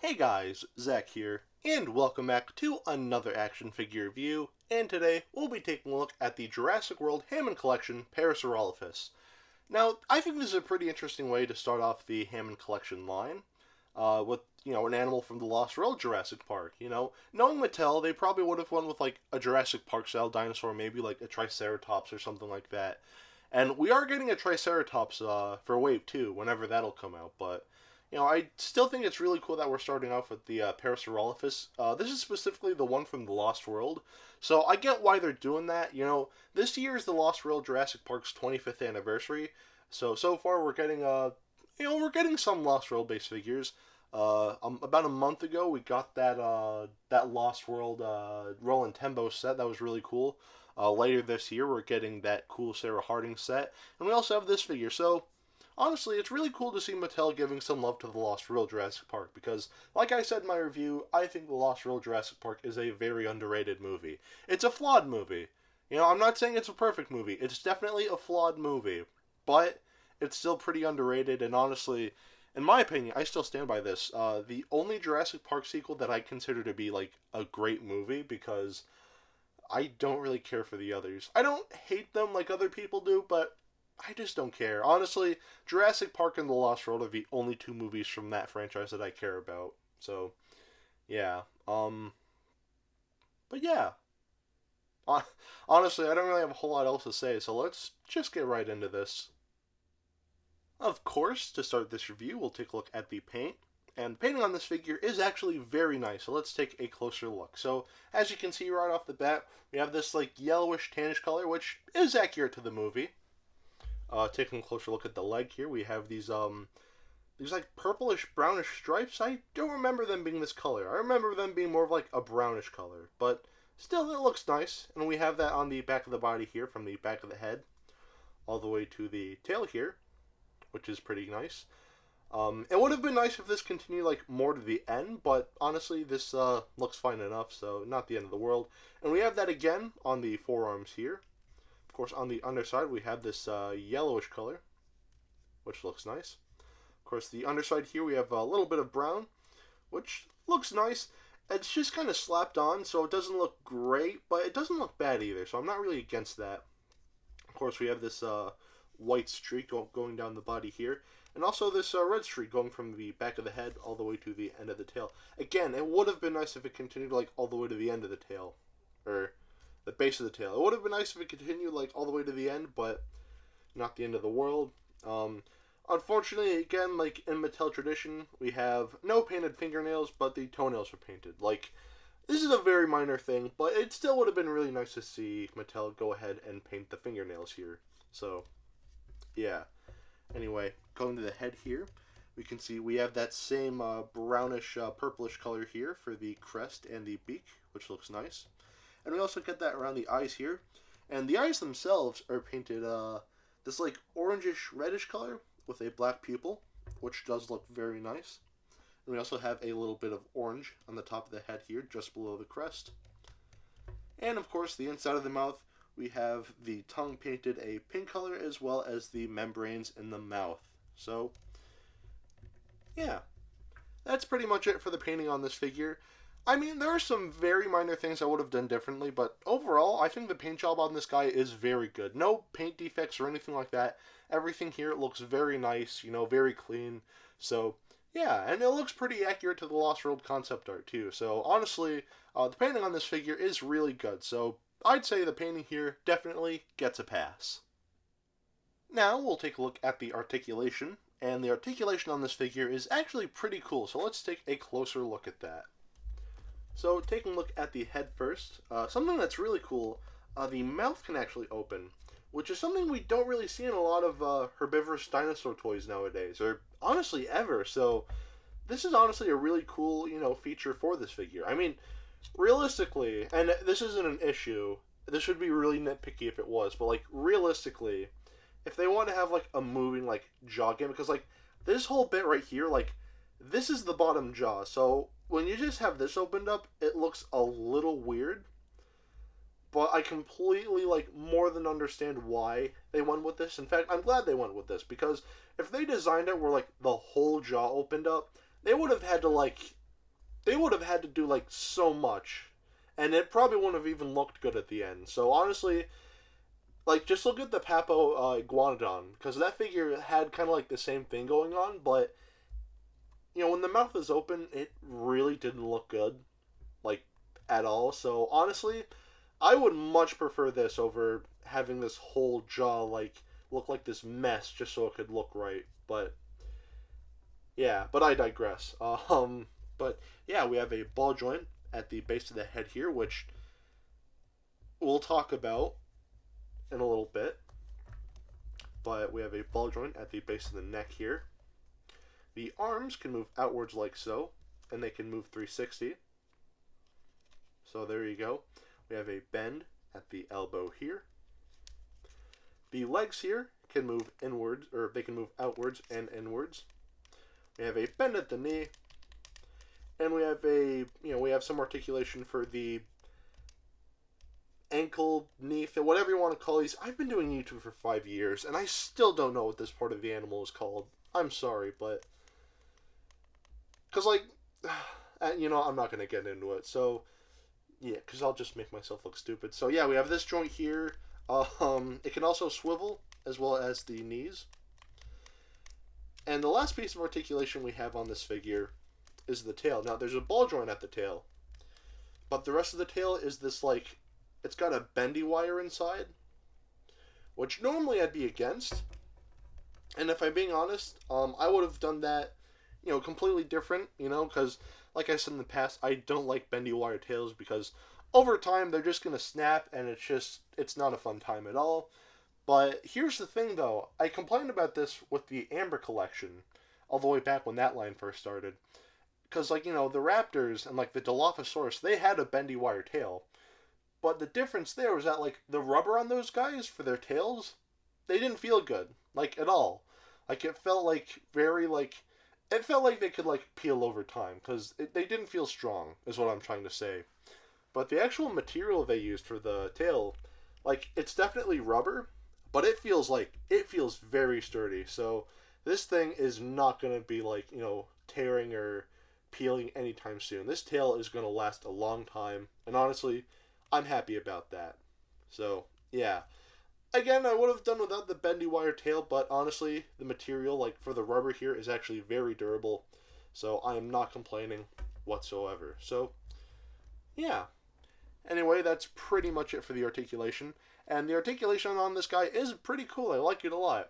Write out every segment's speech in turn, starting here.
Hey guys, Zack here, and welcome back to another action figure review, and today we'll be taking a look at the Jurassic World Hammond Collection Parasaurolophus. Now, I think this is a pretty interesting way to start off the Hammond Collection line, with, an animal from the Lost World Jurassic Park, Knowing Mattel, they probably would have went with, a Jurassic Park-style dinosaur, maybe like a Triceratops or something like that. And we are getting a Triceratops, for Wave 2, whenever that'll come out, but I still think it's really cool that we're starting off with the Parasaurolophus. This is specifically the one from the Lost World, so I get why they're doing that. This year is the Lost World Jurassic Park's 25th anniversary, so far we're getting we're getting some Lost World based figures. About a month ago, we got that Lost World Roland Tembo set that was really cool. Later this year, we're getting that cool Sarah Harding set, and we also have this figure. So honestly, it's really cool to see Mattel giving some love to the Lost World Jurassic Park because, like I said in my review, I think the Lost World Jurassic Park is a very underrated movie. It's a flawed movie. I'm not saying it's a perfect movie. It's definitely a flawed movie, but it's still pretty underrated, and honestly, in my opinion, I still stand by this. The only Jurassic Park sequel that I consider to be, a great movie because I don't really care for the others. I don't hate them like other people do, but I just don't care. Honestly, Jurassic Park and The Lost World are the only two movies from that franchise that I care about. So, yeah. But yeah. Honestly, I don't really have a whole lot else to say, so let's just get right into this. Of course, to start this review, we'll take a look at the paint. And painting on this figure is actually very nice, so let's take a closer look. So, as you can see right off the bat, we have this, yellowish tannish color, which is accurate to the movie. Taking a closer look at the leg here, we have these purplish brownish stripes. I don't remember them being this color. I remember them being more of a brownish color, but still it looks nice. And we have that on the back of the body here, from the back of the head all the way to the tail here, which is pretty nice. It would have been nice if this continued more to the end, but honestly this looks fine enough, so not the end of the world. And we have that again on the forearms here. Of course, on the underside, we have this yellowish color, which looks nice. Of course, the underside here, we have a little bit of brown, which looks nice. It's just kind of slapped on, so it doesn't look great, but it doesn't look bad either, so I'm not really against that. Of course, we have this white streak going down the body here, and also this red streak going from the back of the head all the way to the end of the tail. Again, it would have been nice if it continued all the way to the end of the tail, or the base of the tail. It would have been nice if it continued all the way to the end, but not the end of the world. Unfortunately, again, in Mattel tradition, we have no painted fingernails, but the toenails are painted. This is a very minor thing, but it still would have been really nice to see Mattel go ahead and paint the fingernails here. So, yeah. Anyway, going to the head here, we can see we have that same brownish, purplish color here for the crest and the beak, which looks nice. And we also get that around the eyes here. And the eyes themselves are painted this orangish reddish color with a black pupil, which does look very nice. And we also have a little bit of orange on the top of the head here, just below the crest. And of course, the inside of the mouth, we have the tongue painted a pink color as well as the membranes in the mouth. So, yeah. That's pretty much it for the painting on this figure. I mean, there are some very minor things I would have done differently, but overall, I think the paint job on this guy is very good. No paint defects or anything like that. Everything here looks very nice, very clean. So, yeah, and it looks pretty accurate to the Lost World concept art, too. So, honestly, the painting on this figure is really good. So, I'd say the painting here definitely gets a pass. Now, we'll take a look at the articulation. And the articulation on this figure is actually pretty cool. So, let's take a closer look at that. So, taking a look at the head first, something that's really cool, the mouth can actually open, which is something we don't really see in a lot of herbivorous dinosaur toys nowadays, or honestly ever. So, this is honestly a really cool, feature for this figure. I mean, realistically, and this isn't an issue, this would be really nitpicky if it was, but realistically, if they want to have a moving jaw game, because this whole bit right here, this is the bottom jaw, so when you just have this opened up, it looks a little weird. But I completely, more than understand why they went with this. In fact, I'm glad they went with this, because if they designed it where, the whole jaw opened up, they would have had to, they would have had to do, like, so much. And it probably wouldn't have even looked good at the end. So, honestly, like, just look at the Papo Iguanodon, because that figure had kind of, like, the same thing going on, but, you know, when the mouth is open, it really didn't look good, like, at all. So, honestly, I would much prefer this over having this whole jaw, like, look like this mess just so it could look right. But, yeah, but I digress. But, yeah, we have a ball joint at the base of the head here, which we'll talk about in a little bit. But we have a ball joint at the base of the neck here. The arms can move outwards like so, and they can move 360. So there you go. We have a bend at the elbow here. The legs here can move inwards, or they can move outwards and inwards. We have a bend at the knee, and we have we have some articulation for the ankle, knee, whatever you want to call these. I've been doing YouTube for 5 years, and I still don't know what this part of the animal is called. I'm sorry, but because, like, I'm not going to get into it. So, yeah, because I'll just make myself look stupid. So, yeah, we have this joint here. It can also swivel, as well as the knees. And the last piece of articulation we have on this figure is the tail. Now, there's a ball joint at the tail. But the rest of the tail is this, like, it's got a bendy wire inside, which normally I'd be against. And if I'm being honest, I would have done that, completely different, because, like I said in the past, I don't like bendy wire tails because over time they're just going to snap and it's not a fun time at all. But here's the thing, though. I complained about this with the Amber collection all the way back when that line first started. Because, like, the Raptors and, like, the Dilophosaurus, they had a bendy wire tail. But the difference there was that, like, the rubber on those guys for their tails, they didn't feel good, like, at all. Like, it felt like it felt like they could, like, peel over time, because they didn't feel strong, is what I'm trying to say. But the actual material they used for the tail, like, it's definitely rubber, but it feels very sturdy. So this thing is not going to be, like, tearing or peeling anytime soon. This tail is going to last a long time, and honestly, I'm happy about that. So, yeah. Again, I would have done without the bendy wire tail, but honestly, the material, like, for the rubber here is actually very durable. So, I am not complaining whatsoever. So, yeah. Anyway, that's pretty much it for the articulation. And the articulation on this guy is pretty cool. I like it a lot.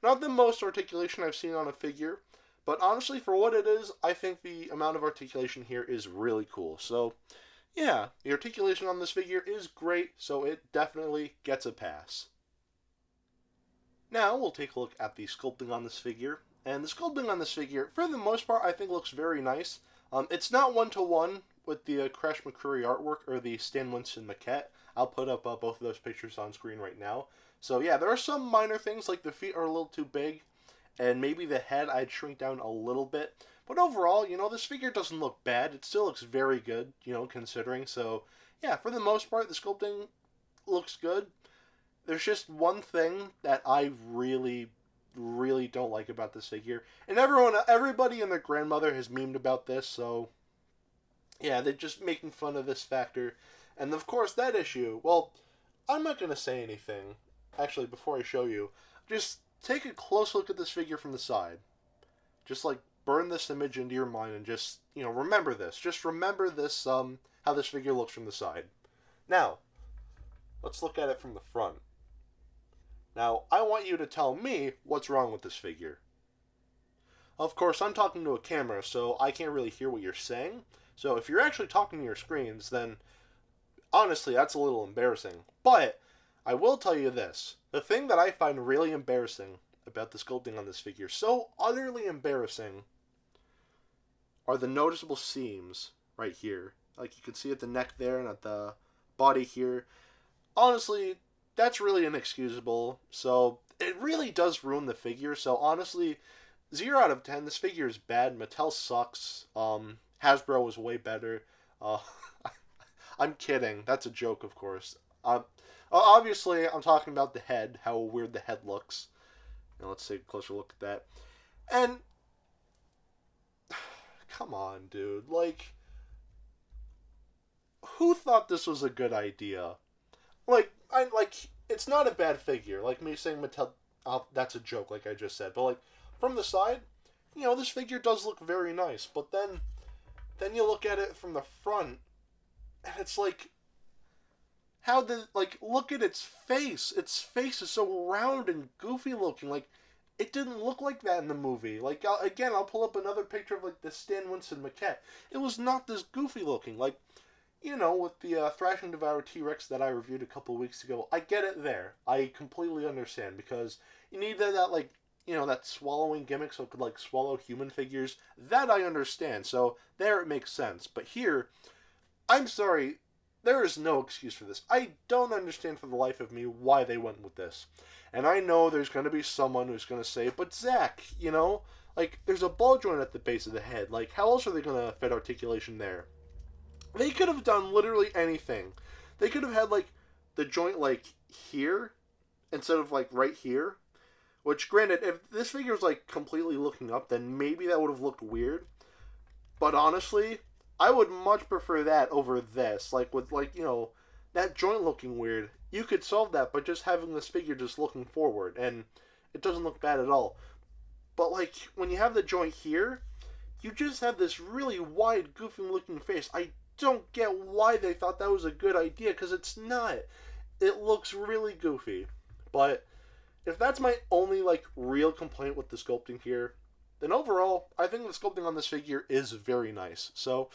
Not the most articulation I've seen on a figure, but honestly, for what it is, I think the amount of articulation here is really cool. So, yeah, the articulation on this figure is great, so it definitely gets a pass. Now, we'll take a look at the sculpting on this figure. And the sculpting on this figure, for the most part, I think looks very nice. It's not one-to-one with the Crash McCurry artwork or the Stan Winston maquette. I'll put up both of those pictures on screen right now. So, yeah, there are some minor things, like the feet are a little too big, and maybe the head I'd shrink down a little bit. But overall, this figure doesn't look bad. It still looks very good, considering. So, yeah, for the most part, the sculpting looks good. There's just one thing that I really, really don't like about this figure. And everybody and their grandmother has memed about this, so, yeah, they're just making fun of this factor. And, of course, that issue, well, I'm not going to say anything. Actually, before I show you, just take a close look at this figure from the side. Just, like, burn this image into your mind and just, remember this. Just remember this, how this figure looks from the side. Now, let's look at it from the front. Now, I want you to tell me what's wrong with this figure. Of course, I'm talking to a camera, so I can't really hear what you're saying. So if you're actually talking to your screens, then honestly, that's a little embarrassing. But I will tell you this. The thing that I find really embarrassing about the sculpting on this figure, so utterly embarrassing, are the noticeable seams right here. Like, you can see at the neck there and at the body here. Honestly, that's really inexcusable. So, it really does ruin the figure. So, honestly, 0 out of 10. This figure is bad. Mattel sucks. Hasbro was way better. I'm kidding. That's a joke, of course. Obviously, I'm talking about the head, how weird the head looks. Now, let's take a closer look at that. And, come on, dude. Like, who thought this was a good idea? It's not a bad figure. Like me saying Mattel, that's a joke, like I just said. But like from the side, this figure does look very nice. But then you look at it from the front, and it's like, look at its face. Its face is so round and goofy looking. Like, it didn't look like that in the movie. Like, I'll pull up another picture of, like, the Stan Winston maquette. It was not this goofy looking. Like, with the Thrashing Devour T-Rex that I reviewed a couple weeks ago, I get it there. I completely understand, because you need that swallowing gimmick so it could, like, swallow human figures. That I understand, so there it makes sense. But here, I'm sorry, there is no excuse for this. I don't understand for the life of me why they went with this. And I know there's going to be someone who's going to say, but Zack, like, there's a ball joint at the base of the head. Like, how else are they going to fit articulation there? They could have done literally anything. They could have had, like, the joint, like, here instead of, like, right here. Which, granted, if this figure was, like, completely looking up, then maybe that would have looked weird. But honestly, I would much prefer that over this. Like, with, like, that joint looking weird. You could solve that by just having this figure just looking forward, and it doesn't look bad at all. But, like, when you have the joint here, you just have this really wide, goofy looking face. I don't get why they thought that was a good idea, because it's not. It looks really goofy. But if that's my only, like, real complaint with the sculpting here, then overall, I think the sculpting on this figure is very nice. So,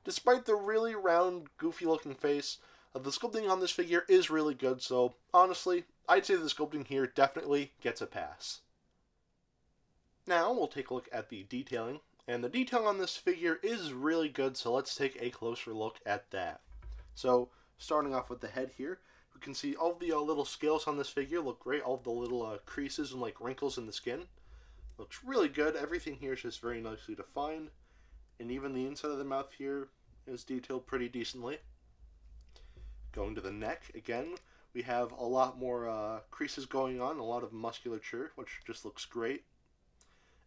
despite the really round, goofy-looking face, the sculpting on this figure is really good. So, honestly, I'd say the sculpting here definitely gets a pass. Now, we'll take a look at the detailing. And the detail on this figure is really good, so let's take a closer look at that. So, starting off with the head here, we can see all the little scales on this figure look great. All the little creases and like wrinkles in the skin. Looks really good. Everything here is just very nicely defined. And even the inside of the mouth here is detailed pretty decently. Going to the neck, again, we have a lot more creases going on, a lot of musculature, which just looks great.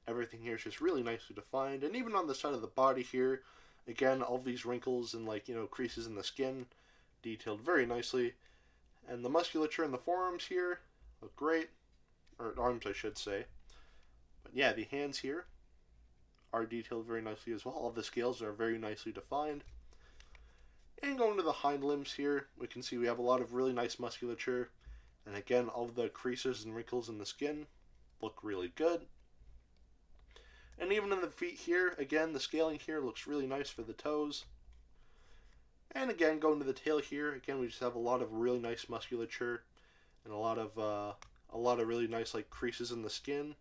Everything here is just really nicely defined. And even on the side of the body here, again, all these wrinkles and creases in the skin, detailed very nicely. And the musculature in the forearms here look great. Or arms, I should say. But yeah, the hands here are detailed very nicely as well. All the scales are very nicely defined. And going to the hind limbs here, we can see we have a lot of really nice musculature. And again, all the creases and wrinkles in the skin look really good. And even in the feet here, again, the scaling here looks really nice for the toes. And again, going to the tail here, again, we just have a lot of really nice musculature and a lot of really nice like creases in the skin.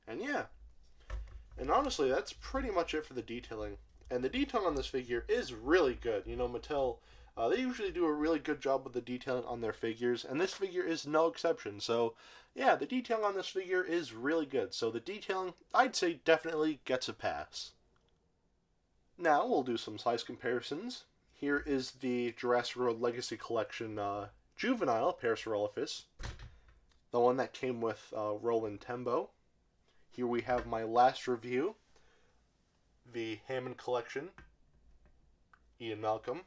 And yeah, and honestly, that's pretty much it for the detailing. And the detail on this figure is really good. Mattel, they usually do a really good job with the detailing on their figures, and this figure is no exception. So, yeah, the detail on this figure is really good. So the detailing, I'd say, definitely gets a pass. Now, we'll do some size comparisons. Here is the Jurassic World Legacy Collection Juvenile Parasaurolophus, the one that came with Roland Tembo. Here we have my last review, the Hammond Collection, Ian Malcolm.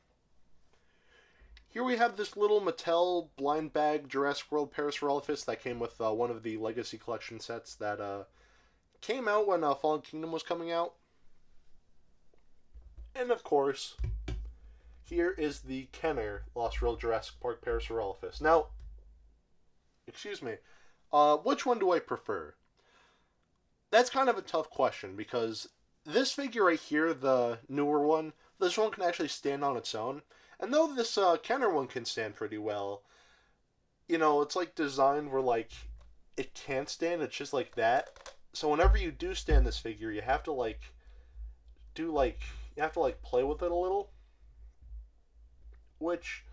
Here we have this little Mattel blind bag Jurassic World Parasaurolophus that came with one of the Legacy Collection sets that came out when Fallen Kingdom was coming out. And of course, here is the Kenner Lost World Jurassic Park Parasaurolophus. Now, excuse me, which one do I prefer? That's kind of a tough question, because this figure right here, the newer one, this one can actually stand on its own. And though this Kenner one can stand pretty well, it's like designed where like it can't stand, it's just like that. So whenever you do stand this figure, you have to play with it a little, which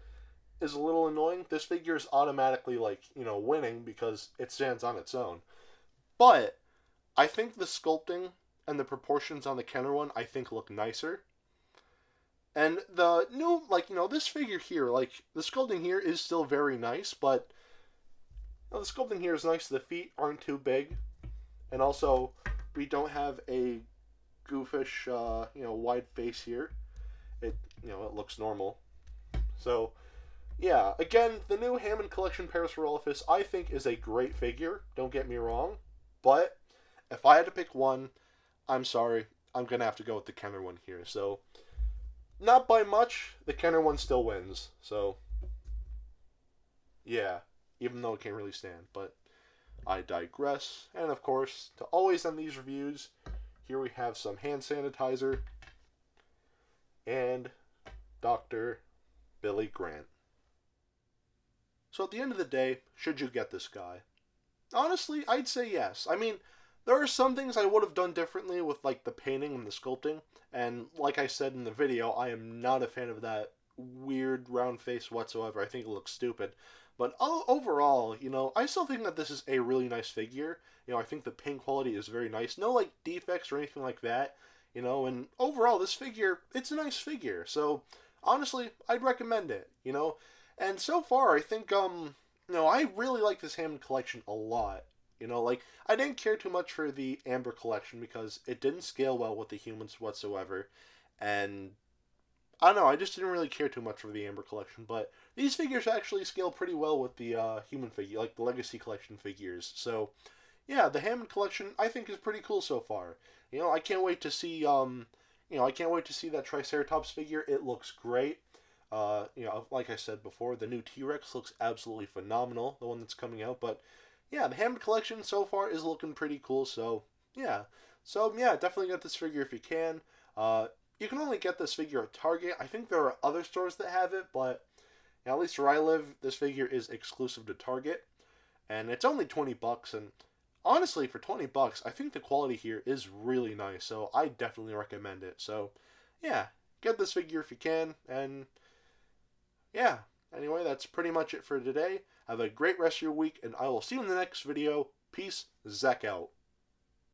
is a little annoying. This figure is automatically winning because it stands on its own. But I think the sculpting and the proportions on the Kenner one, I think, look nicer. And the new, this figure here, the sculpting here is still very nice, but the sculpting here is nice. The feet aren't too big. And also, we don't have a goofish, wide face here. it looks normal. So, yeah, again, the new Hammond Collection Parasaurolophus I think is a great figure, don't get me wrong, but if I had to pick one, I'm sorry, I'm going to have to go with the Kenner one here. So, not by much, the Kenner one still wins. So, yeah, even though it can't really stand, but I digress. And of course, to always end these reviews, here we have some hand sanitizer and Dr. Billy Grant. So at the end of the day, should you get this guy? Honestly, I'd say yes. I mean, there are some things I would have done differently with like the painting and the sculpting, and like I said in the video, I am not a fan of that weird round face whatsoever. I think it looks stupid. But overall, I still think that this is a really nice figure. I think the paint quality is very nice. No like defects or anything like that. And overall this figure, it's a nice figure. So honestly, I'd recommend it, And so far, I think I really like this Hammond collection a lot. Like I didn't care too much for the Amber collection because it didn't scale well with the humans whatsoever, and I don't know, I just didn't really care too much for the Amber collection. But these figures actually scale pretty well with the human figure, like the Legacy collection figures. So yeah, the Hammond collection I think is pretty cool so far. I can't wait to see I can't wait to see that Triceratops figure. It looks great. Like I said before, the new T-Rex looks absolutely phenomenal, the one that's coming out. But yeah, the Hammond collection so far is looking pretty cool. So yeah, definitely get this figure if you can. You can only get this figure at Target. I think there are other stores that have it, but at least where I live, this figure is exclusive to Target, and it's only $20. And honestly, for $20, I think the quality here is really nice. So I definitely recommend it. So yeah, get this figure if you can, and yeah, anyway, that's pretty much it for today. Have a great rest of your week, and I will see you in the next video. Peace, Zack out.